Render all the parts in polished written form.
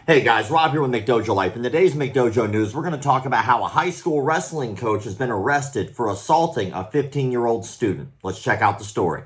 Hey guys, Rob here with McDojoLife. In today's McDojo news, we're going to talk about how a high school wrestling coach has been arrested for assaulting a 15-year-old student. Let's check out the story.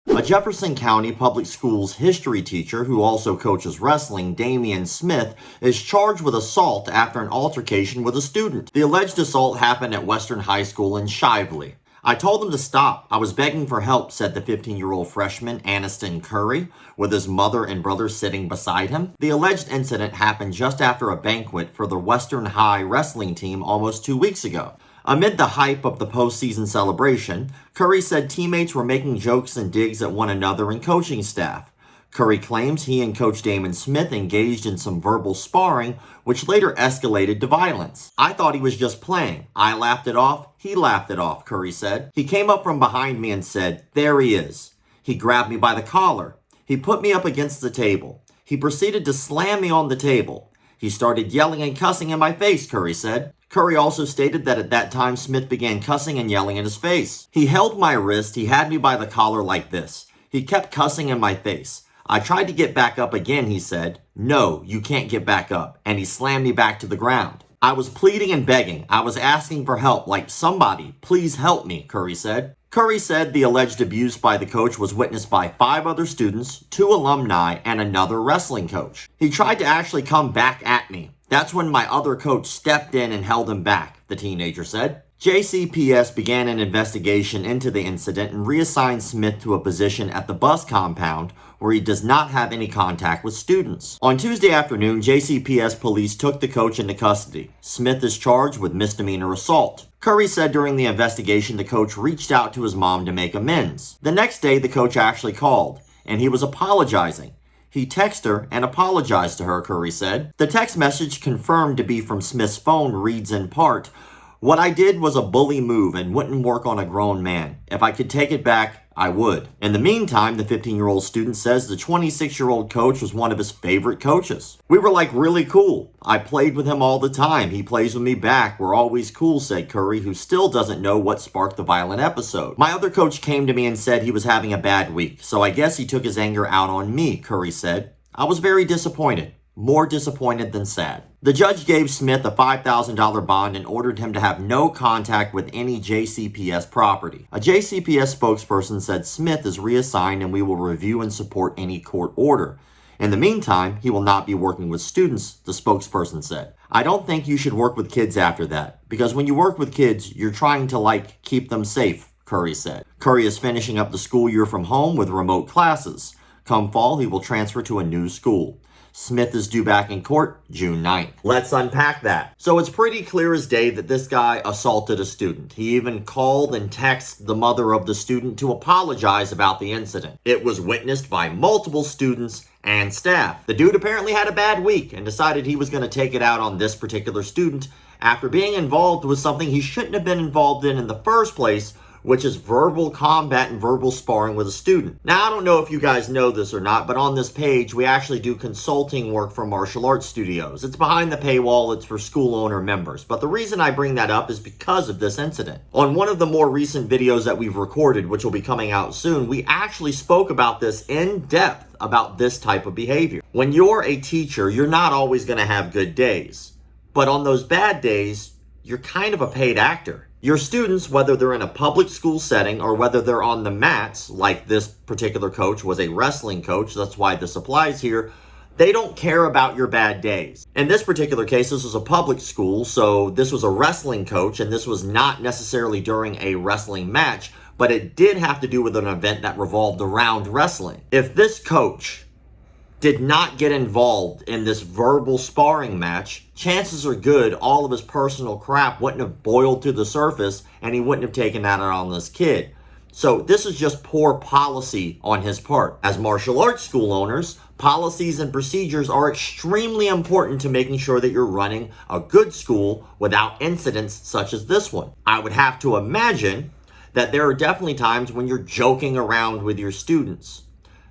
A Jefferson County Public Schools history teacher who also coaches wrestling, Damian Smith, is charged with assault after an altercation with a student. The alleged assault happened at Western High School in Shively. "I told him to stop. I was begging for help," said the 15-year-old freshman, Aniston Curry, with his mother and brother sitting beside him. The alleged incident happened just after a banquet for the Western High wrestling team almost 2 weeks ago. Amid the hype of the postseason celebration, Curry said teammates were making jokes and digs at one another and coaching staff. Curry claims he and Coach Damon Smith engaged in some verbal sparring, which later escalated to violence. "I thought he was just playing. I laughed it off. He laughed it off," Curry said. "He came up from behind me and said, 'There he is.' He grabbed me by the collar. He put me up against the table. He proceeded to slam me on the table. He started yelling and cussing in my face," Curry said. Curry also stated that at that time Smith began cussing and yelling in his face. "He held my wrist. He had me by the collar like this. He kept cussing in my face. I tried to get back up again," he said. "No, you can't get back up," and he slammed me back to the ground. "I was pleading and begging. I was asking for help, like, 'Somebody, please help me,'" Curry said. Curry said the alleged abuse by the coach was witnessed by 5 other students, 2 alumni, and another wrestling coach. "He tried to actually come back at me. That's when my other coach stepped in and held him back," the teenager said. JCPS began an investigation into the incident and reassigned Smith to a position at the bus compound where he does not have any contact with students. On Tuesday afternoon, JCPS police took the coach into custody. Smith is charged with misdemeanor assault. Curry said during the investigation the coach reached out to his mom to make amends. The next day, the coach actually called, and he was apologizing. He texted her and apologized to her, Curry said. The text message, confirmed to be from Smith's phone, reads in part, "What I did was a bully move and wouldn't work on a grown man. If I could take it back, I would." In the meantime, the 15-year-old student says the 26-year-old coach was one of his favorite coaches. "We were like really cool. I played with him all the time. He plays with me back. We're always cool," said Curry, who still doesn't know what sparked the violent episode. "My other coach came to me and said he was having a bad week, so I guess he took his anger out on me," Curry said. "I was very disappointed. More disappointed than sad." The judge gave Smith a $5,000 bond and ordered him to have no contact with any JCPS property. A JCPS spokesperson said Smith is reassigned and we will review and support any court order. In the meantime, he will not be working with students, the spokesperson said. "I don't think you should work with kids after that, because when you work with kids, you're trying to keep them safe," Curry said. Curry is finishing up the school year from home with remote classes. Come fall, he will transfer to a new school. Smith is due back in court June 9th. Let's unpack that. So it's pretty clear as day that this guy assaulted a student. He even called and texted the mother of the student to apologize about the incident. It was witnessed by multiple students and staff. The dude apparently had a bad week and decided he was going to take it out on this particular student after being involved with something he shouldn't have been involved in the first place, which is verbal combat and verbal sparring with a student. Now, I don't know if you guys know this or not, but on this page, we actually do consulting work for martial arts studios. It's behind the paywall. It's for school owner members. But the reason I bring that up is because of this incident. On one of the more recent videos that we've recorded, which will be coming out soon, we actually spoke about this in depth, about this type of behavior. When you're a teacher, you're not always going to have good days. But on those bad days, you're kind of a paid actor. Your students, whether they're in a public school setting or whether they're on the mats, like this particular coach was a wrestling coach, that's why this applies here, they don't care about your bad days. In this particular case, this was a public school, so this was a wrestling coach, and this was not necessarily during a wrestling match, but it did have to do with an event that revolved around wrestling. If this coach did not get involved in this verbal sparring match, chances are good all of his personal crap wouldn't have boiled to the surface and he wouldn't have taken that out on this kid. So this is just poor policy on his part. As martial arts school owners, policies and procedures are extremely important to making sure that you're running a good school without incidents such as this one. I would have to imagine that there are definitely times when you're joking around with your students.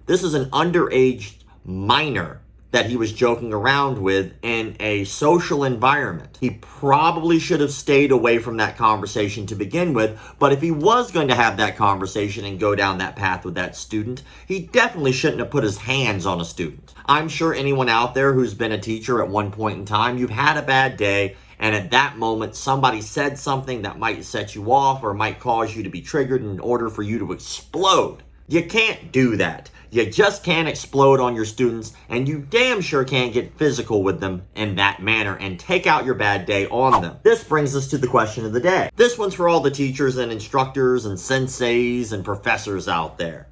This is an underage minor that he was joking around with in a social environment. He probably should have stayed away from that conversation to begin with, but if he was going to have that conversation and go down that path with that student, he definitely shouldn't have put his hands on a student. I'm sure anyone out there who's been a teacher at one point in time, you've had a bad day, and at that moment, somebody said something that might set you off or might cause you to be triggered in order for you to explode. You can't do that. You just can't explode on your students, and you damn sure can't get physical with them in that manner and take out your bad day on them. This brings us to the question of the day. This one's for all the teachers and instructors and senseis and professors out there.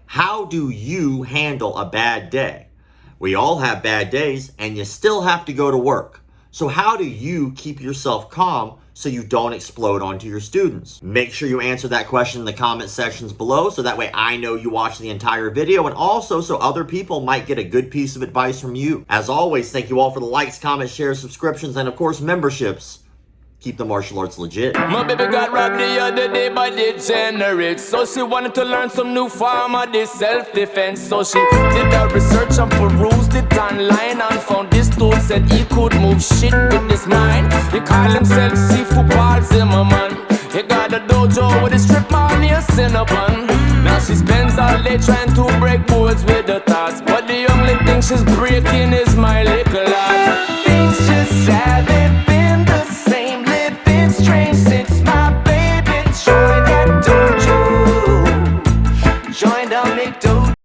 How do you handle a bad day? We all have bad days, and you still have to go to work. So how do you keep yourself calm so you don't explode onto your students? Make sure you answer that question in the comment sections below so that way I know you watched the entire video, and also so other people might get a good piece of advice from you. As always, thank you all for the likes, comments, shares, subscriptions, and of course memberships. Keep the martial arts legit. My baby got robbed the other day by degenerates, so she wanted to learn some new form of this self-defense. So she did her research and perused it online and found this dude said he could move shit with his mind. He called himself Seafood Paul Zimmerman. He got a dojo with a strip mall near Cinnabon. Now she spends all day trying to break boards with her thoughts, but the only thing she's breaking is my little heart. Things just savage.